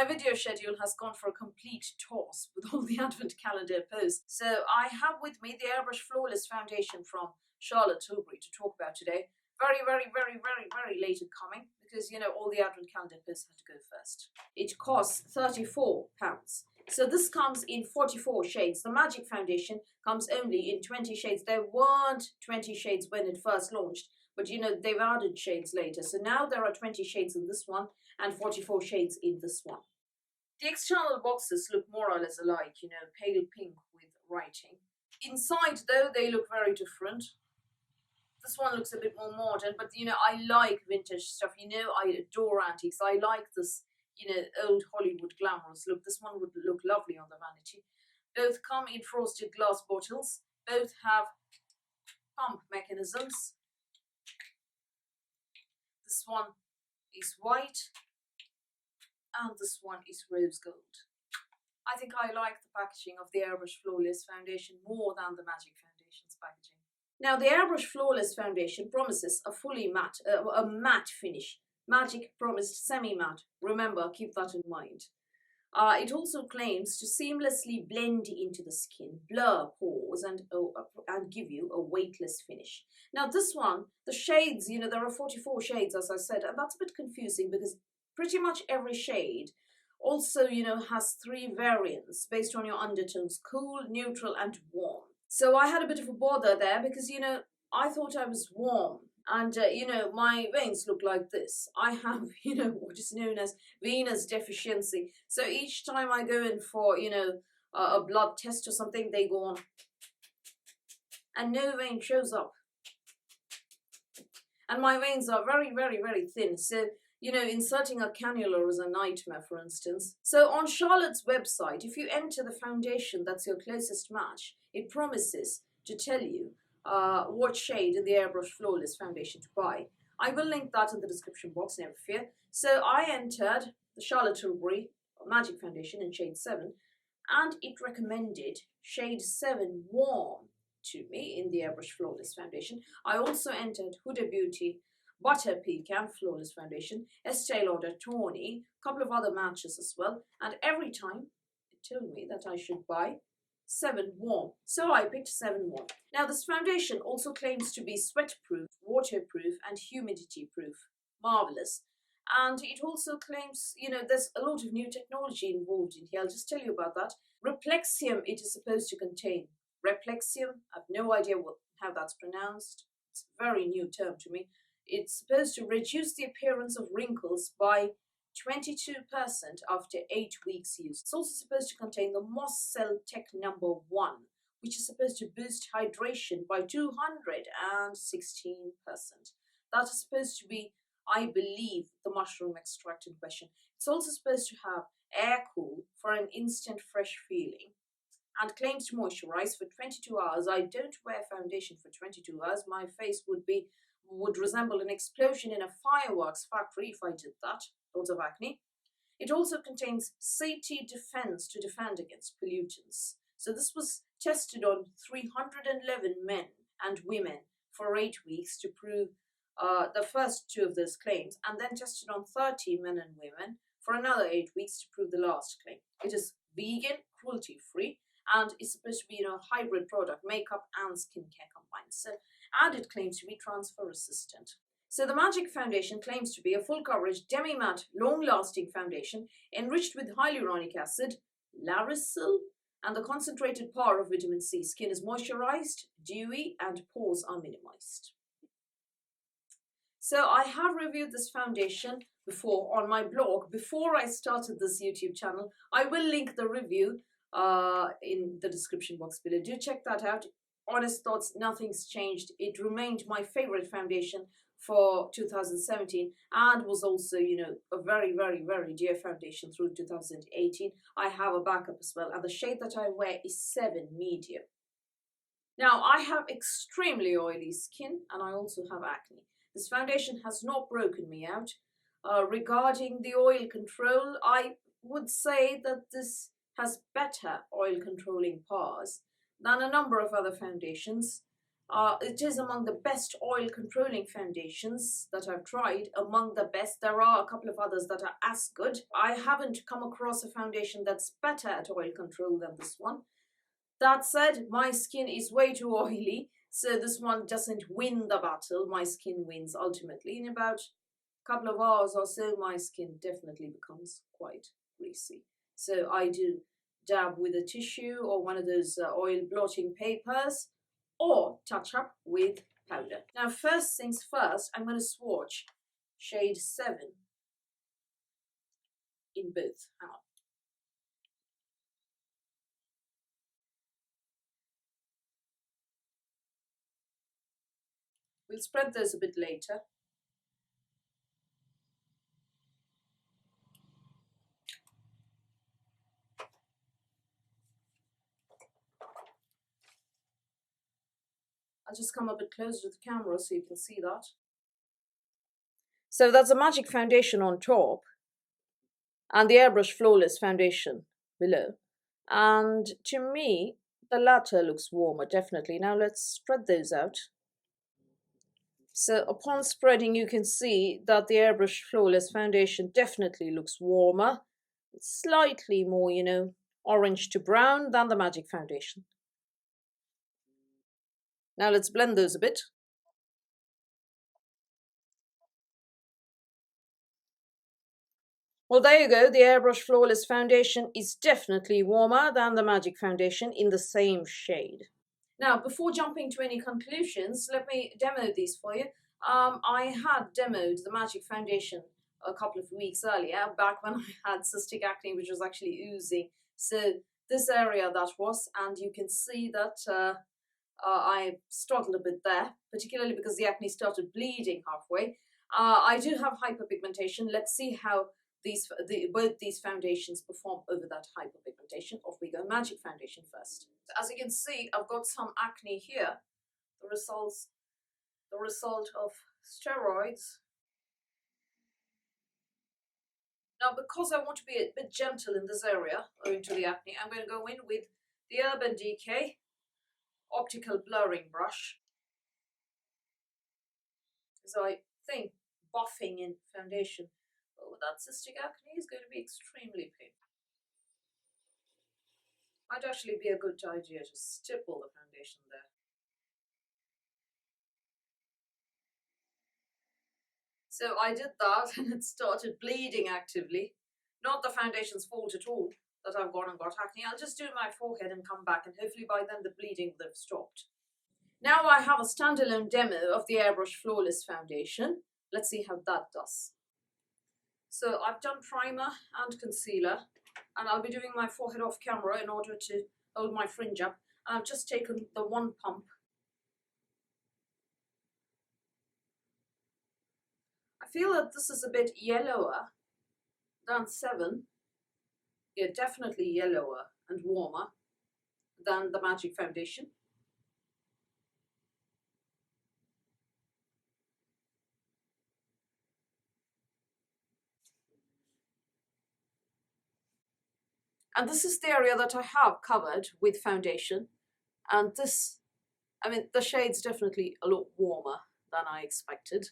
video schedule has gone for a complete toss with all the advent calendar posts. So I have with me the Airbrush Flawless Foundation from CharlotteTilbury to talk about today. Very late at coming because, you know, all the advent calendar posts had to go first. It costs £34. So this comes in 44 shades. The Magic Foundation comes only in 20 shades. There weren't 20 shades when it first launched, but you know, they've added shades later. So now there are 20 shades in this one and 44 shades in this one. The external boxes look more or less alike, you know, pale pink with writing. Inside though, they look very different. This one looks a bit more modern, but you know, I like vintage stuff. You know, I adore antiques. I like this, you know, old Hollywood glamorous look. This one would look lovely on the vanity. Both come in frosted glass bottles. Both have pump mechanisms. This one is white and this one is rose gold. I think I like the packaging of the Airbrush Flawless Foundation more than the Magic Foundation's packaging. Now, the Airbrush Flawless Foundation promises a fully matte, a matte finish. Magic promised semi-matte. Remember, keep that in mind. It also claims to seamlessly blend into the skin, blur pores, and give you a weightless finish. Now, this one, the shades, you know, there are 44 shades, as I said, and that's a bit confusing because pretty much every shade also, you know, has 3 variants based on your undertones: cool, neutral, and warm. So I had a bit of a bother there because, you know, I thought I was warm and, you know, my veins look like this. I have, you know, what is known as venous deficiency. So each time I go in for, you know, a blood test or something, they go on and no vein shows up. And my veins are very thin. So, you know, inserting a cannula is a nightmare, for instance. So on Charlotte's website, if you enter the foundation that's your closest match, it promises to tell you what shade in the Airbrush Flawless Foundation to buy. I will link that in the description box, never fear. So I entered the CharlotteTilbury Magic Foundation in shade 7, and it recommended shade 7 Warm to me in the Airbrush Flawless Foundation. I also entered Huda Beauty Butter Pecan Flawless Foundation, Estee Lauder Tawny, a couple of other matches as well, and every time it told me that I should buy 7 Warm. So I picked 7 Warm. Now this foundation also claims to be sweat-proof, waterproof, and humidity-proof. Marvelous. And it also claims, you know, there's a lot of new technology involved in here. I'll just tell you about that. Replexium it is supposed to contain. Replexium, I've no idea how that's pronounced. It's a very new term to me. It's supposed to reduce the appearance of wrinkles by 22% after 8 weeks use. It's also supposed to contain the Moss Cell Tech number 1, which is supposed to boost hydration by 216%. That is supposed to be, I believe, the mushroom extract in question. It's also supposed to have air cool for an instant fresh feeling and claims to moisturize for 22 hours. I don't wear foundation for 22 hours. My face would resemble an explosion in a fireworks factory if I did that. Lots of acne. It also contains CT defense to defend against pollutants. So this was tested on 311 men and women for 8 weeks to prove the first 2 of those claims, and then tested on 30 men and women for another 8 weeks to prove the last claim. It is vegan, cruelty-free, and is supposed to be, you know, a hybrid product, makeup and skincare combined. So, and it claims to be transfer resistant. So the Magic Foundation claims to be a full coverage, demi-matte, long-lasting foundation enriched with hyaluronic acid, lauryl, and the concentrated power of vitamin C. Skin is moisturized, dewy, and pores are minimized. So I have reviewed this foundation before on my blog. Before I started this YouTube channel, I will link the review in the description box below. Do check that out. Honest thoughts, nothing's changed. It remained my favorite foundation for 2017 and was also, you know, a very dear foundation through 2018. I have a backup as well, and the shade that I wear is 7 medium. Now, I have extremely oily skin and I also have acne. This foundation has not broken me out. Regarding the oil control, I would say that this has better oil controlling powers than a number of other foundations. It is among the best oil controlling foundations that I've tried. Among the best. There are a couple of others that are as good. I haven't come across a foundation that's better at oil control than this one. That said, my skin is way too oily, so this one doesn't win the battle. My skin wins ultimately. In about a couple of hours or so, my skin definitely becomes quite greasy. So I do dab with a tissue or one of those oil blotting papers, or touch up with powder. Now, first things first, I'm going to swatch shade 7 in both. Hang on. We'll spread those a bit later. I'll just come a bit closer to the camera so you can see that. So that's a Magic Foundation on top and the Airbrush Flawless Foundation below. And to me, the latter looks warmer, definitely. Now let's spread those out. So upon spreading, you can see that the Airbrush Flawless Foundation definitely looks warmer. It's slightly more, you know, orange to brown than the Magic Foundation. Now let's blend those a bit. Well, there you go. The Airbrush Flawless Foundation is definitely warmer than the Magic Foundation in the same shade. Now, before jumping to any conclusions, let me demo these for you. I had demoed the Magic Foundation a couple of weeks earlier, back when I had cystic acne, which was actually oozing. So this area that was, and you can see that I struggled a bit there, particularly because the acne started bleeding halfway. I do have hyperpigmentation. Let's see how both these foundations perform over that hyperpigmentation. Off we go. Magic Foundation first. As you can see, I've got some acne here. The result of steroids. Now, because I want to be a bit gentle in this area, owing to the acne, I'm going to go in with the Urban Decay Optical Blurring Brush. So I think buffing in foundation over that cystic acne is going to be extremely painful. Might actually be a good idea to stipple the foundation there. So I did that and it started bleeding actively. Not the foundation's fault at all that I've gone and got acne. I'll just do my forehead and come back, and hopefully by then the bleeding will have stopped. Now I have a standalone demo of the Airbrush Flawless Foundation. Let's see how that does. So I've done primer and concealer, and I'll be doing my forehead off camera in order to hold my fringe up. And I've just taken the one pump. I feel that this is a bit yellower than 7. Yeah, definitely yellower and warmer than the Magic Foundation. And this is the area that I have covered with foundation. And this, I mean, the shade's definitely a lot warmer than I expected.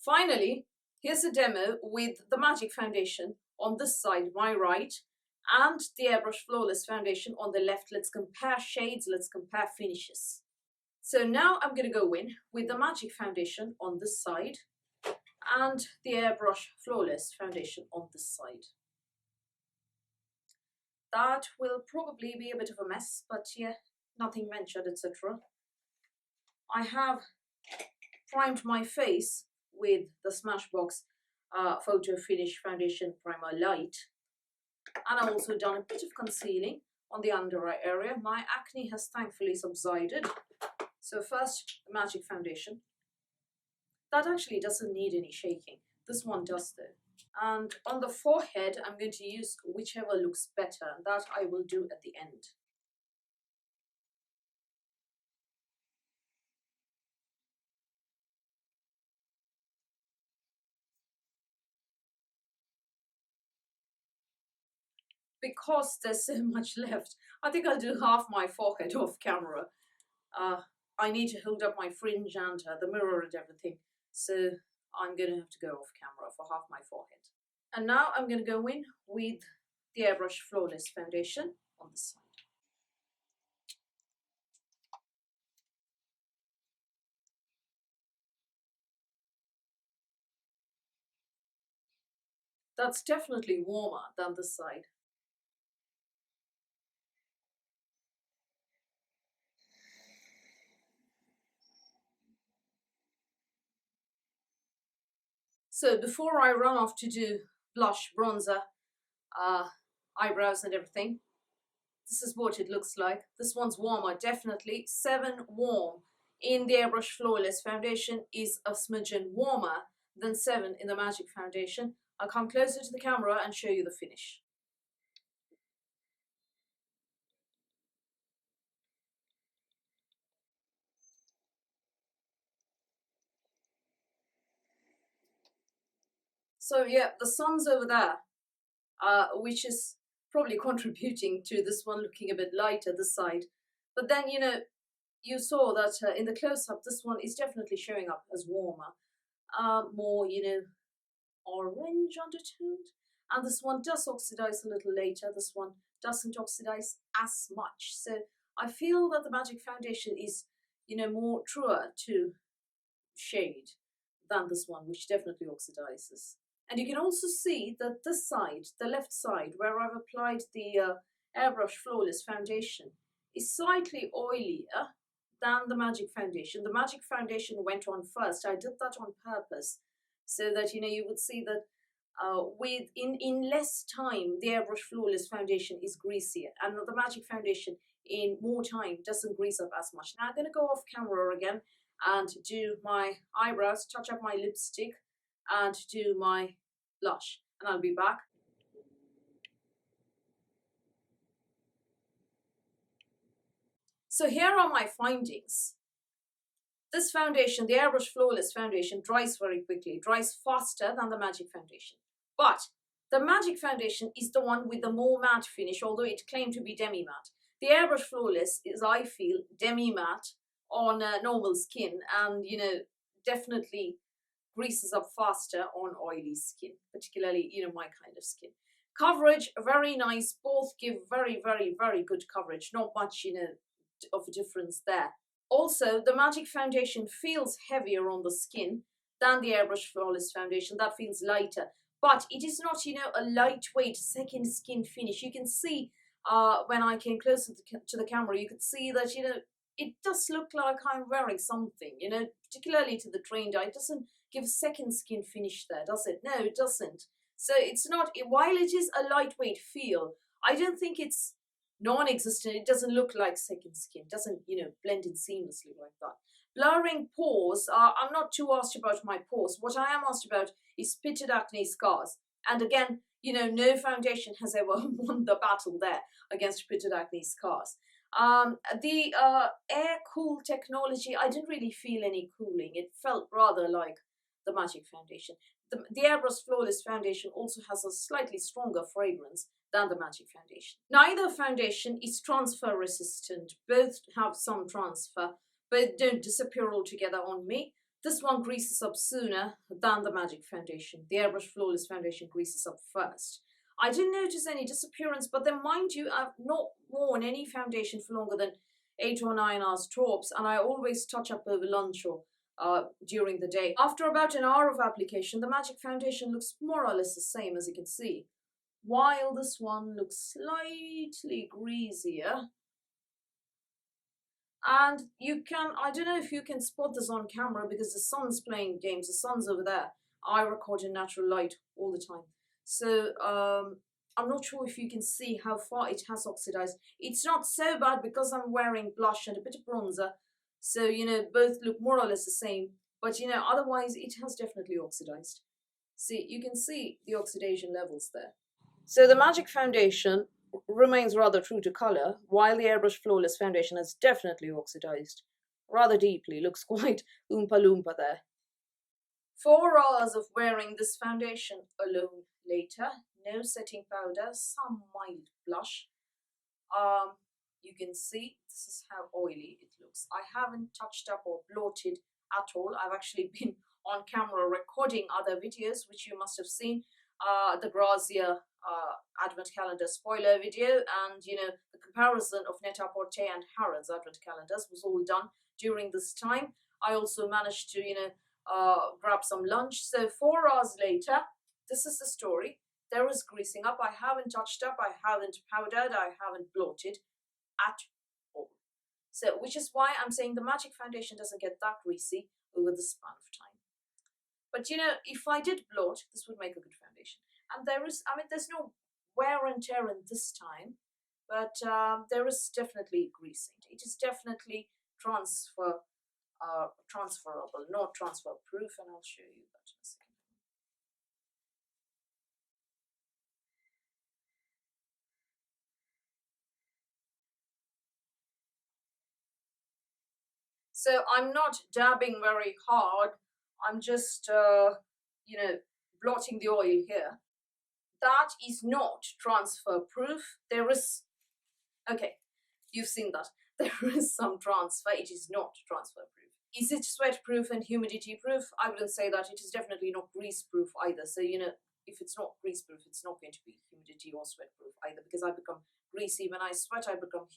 Finally, here's a demo with the Magic Foundation on this side, my right, and the Airbrush Flawless Foundation on the left. Let's compare shades, let's compare finishes. So now I'm going to go in with the Magic Foundation on this side and the Airbrush Flawless Foundation on this side. That will probably be a bit of a mess, but yeah, nothing ventured, etc. I have primed my face with the Smashbox Photo Finish Foundation Primer Light, and I've also done a bit of concealing on the under eye area. My acne has thankfully subsided. So first, the Magic Foundation. That actually doesn't need any shaking. This one does though. And on the forehead, I'm going to use whichever looks better. And that I will do at the end. Because there's so much left, I think I'll do half my forehead off camera. I need to hold up my fringe and the mirror and everything. So I'm going to have to go off camera for half my forehead. And now I'm going to go in with the Airbrush Flawless Foundation on the side. That's definitely warmer than this side. So before I run off to do blush, bronzer, eyebrows and everything, this is what it looks like. This one's warmer, definitely. 7 warm in the Airbrush Flawless Foundation is a smidgen warmer than 7 in the Magic Foundation. I'll come closer to the camera and show you the finish. So yeah, the sun's over there, which is probably contributing to this one looking a bit lighter this side. But then, you know, you saw that in the close-up, this one is definitely showing up as warmer, more, you know, orange undertoned. And this one does oxidize a little later. This one doesn't oxidize as much. So I feel that the Magic Foundation is, you know, more truer to shade than this one, which definitely oxidizes. And you can also see that this side, the left side, where I've applied the Airbrush Flawless Foundation, is slightly oilier than the Magic Foundation. The Magic Foundation went on first. I did that on purpose so that, you know, you would see that in less time, the Airbrush Flawless Foundation is greasier, and the Magic Foundation in more time doesn't grease up as much. Now I'm going to go off camera again and do my eyebrows, touch up my lipstick, and do my blush, and I'll be back. So here are my findings. This foundation, the Airbrush Flawless Foundation, dries very quickly, dries faster than the Magic Foundation. But the Magic Foundation is the one with the more matte finish, although it claimed to be demi-matte. The Airbrush Flawless is, I feel, demi-matte on normal skin, and, you know, definitely greases up faster on oily skin, particularly, you know, my kind of skin. Coverage, very nice. Both give very, very, very good coverage. Not much, you know, of a difference there. Also, the Magic Foundation feels heavier on the skin than the Airbrush Flawless Foundation. That feels lighter. But it is not, you know, a lightweight second skin finish. You can see when I came closer to the camera, you could see that, you know, it does look like I'm wearing something, you know, particularly to the trained eye. It doesn't give second skin finish there, does it? No, it doesn't. So it's not, while it is a lightweight feel, I don't think it's non-existent. It doesn't look like second skin. It doesn't, you know, blend in seamlessly like that. Blurring pores, I'm not too asked about my pores. What I am asked about is pitted acne scars. And again, you know, no foundation has ever won the battle there against pitted acne scars. The air cool technology, I didn't really feel any cooling. It felt rather like the Magic Foundation. The Airbrush Flawless Foundation also has a slightly stronger fragrance than the Magic Foundation. Neither foundation is transfer resistant. Both have some transfer, but don't disappear altogether on me. This one greases up sooner than the Magic Foundation. The Airbrush Flawless Foundation greases up first. I didn't notice any disappearance, but then mind you, I've not worn any foundation for longer than 8 or 9 hours tops, and I always touch up over lunch or during the day. After about an hour of application, the Magic Foundation looks more or less the same, as you can see, while this one looks slightly greasier. And you can, I don't know if you can spot this on camera because the sun's playing games, the sun's over there. I record in natural light all the time. So I'm not sure if you can see how far it has oxidized. It's not so bad because I'm wearing blush and a bit of bronzer. So, you know, both look more or less the same. But, you know, otherwise it has definitely oxidized. See, you can see the oxidation levels there. So the Magic Foundation remains rather true to color, while the Airbrush Flawless Foundation has definitely oxidized. Rather deeply, looks quite oompa loompa there. 4 hours of wearing this foundation alone later, no setting powder, some mild blush. You can see this is how oily it looks. I haven't touched up or bloated at all. I've actually been on camera recording other videos, which you must have seen. The Grazia Advent Calendar spoiler video, and you know, the comparison of Net-a-Porter and Harrods Advent calendars was all done during this time. I also managed to, you know, grab some lunch. So 4 hours later, this is the story. There is greasing up. I haven't touched up, I haven't powdered, I haven't bloated at all. So, which is why I'm saying the Magic Foundation doesn't get that greasy over the span of time. But you know, if I did bloat, this would make a good foundation. And there is, I mean, there's no wear and tear in this time, but there is definitely greasing. It is definitely transferable, not transfer proof, and I'll show you that in a second. So I'm not dabbing very hard. I'm just, you know, blotting the oil here. That is not transfer proof. There is, okay, you've seen that. There is some transfer. It is not transfer proof. Is it sweat proof and humidity proof? I wouldn't say that. It is definitely not grease proof either. So, you know, if it's not grease proof, it's not going to be humidity or sweat proof either, because I become greasy when I sweat, I become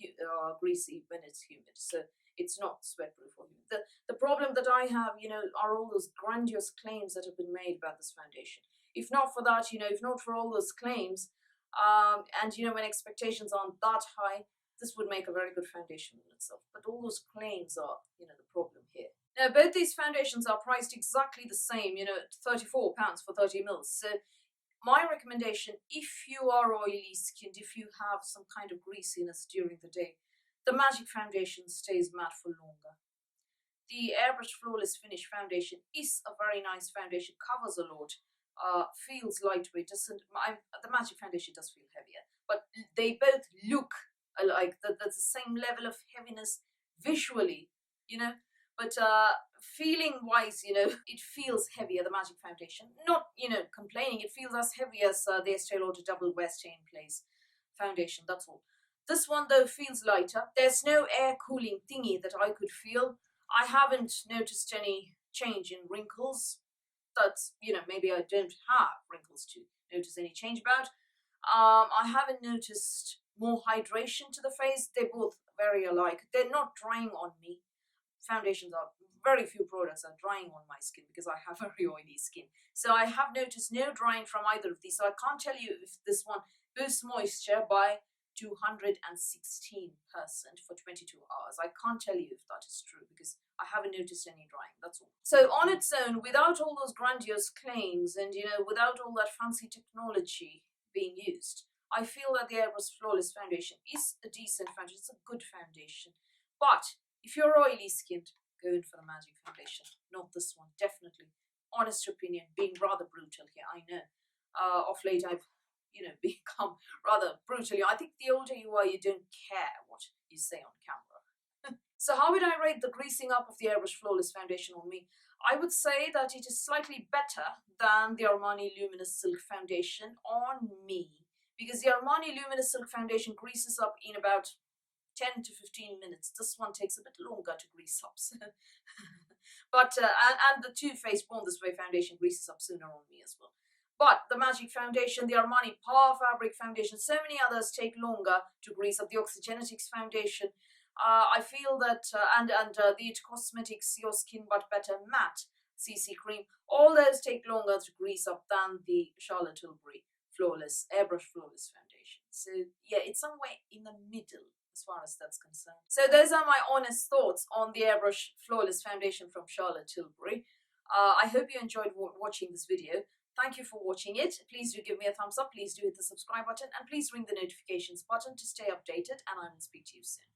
greasy when it's humid. So it's not sweat proof or humid. The problem that I have, you know, are all those grandiose claims that have been made about this foundation. If not for that, you know, if not for all those claims, and you know, when expectations aren't that high, this would make a very good foundation in itself. But all those claims are, you know, the problem here. Now, both these foundations are priced exactly the same, you know, £34 for 30 mils. So my recommendation, if you are oily skinned, if you have some kind of greasiness during the day, the Magic Foundation stays matte for longer. The Airbrush Flawless Finish Foundation is a very nice foundation, covers a lot, feels lightweight, the Magic Foundation does feel heavier, but they both look alike. That's the same level of heaviness visually, you know, but feeling wise, you know, it feels heavier, the Magic Foundation. Not, you know, complaining, it feels as heavy as the Estee Lauder Double West in Place foundation, that's all. This one though feels lighter. There's no air cooling thingy that I could feel. I haven't noticed any change in wrinkles. That's, you know, maybe I don't have wrinkles to notice any change about. I haven't noticed more hydration to the face. They're both very alike. They're not drying on me. Foundations are, very few products are drying on my skin because I have very oily skin. So I have noticed no drying from either of these. So I can't tell you if this one boosts moisture by 216% for 22 hours. I can't tell you if that is true because I haven't noticed any drying, that's all. So on its own, without all those grandiose claims and, you know, without all that fancy technology being used, I feel that the Airbrush Flawless Foundation is a decent foundation. It's a good foundation. But if you're oily skinned, go in for the Magic Foundation, not this one, definitely. Honest opinion, being rather brutal here, I know. Of late I've, you know, become rather brutal. I think the older you are, you don't care what you say on camera. So how would I rate the greasing up of the Airbrush Flawless Foundation on me? I would say that it is slightly better than the Armani Luminous Silk Foundation on me, because the Armani Luminous Silk Foundation greases up in about 10 to 15 minutes. This one takes a bit longer to grease up. But and the Too Faced Born This Way Foundation greases up sooner on me as well. But the Magic Foundation, the Armani Power Fabric Foundation, so many others take longer to grease up. The Oxygenetics Foundation, I feel that, and the It Cosmetics Your Skin But Better Matte CC Cream, all those take longer to grease up than the CharlotteTilbury Flawless Airbrush Flawless Foundation. So yeah, it's somewhere in the middle as far as that's concerned. So those are my honest thoughts on the Airbrush Flawless Foundation from CharlotteTilbury. I hope you enjoyed watching this video. Thank you for watching it. Please do give me a thumbs up. Please do hit the subscribe button and please ring the notifications button to stay updated, and I will speak to you soon.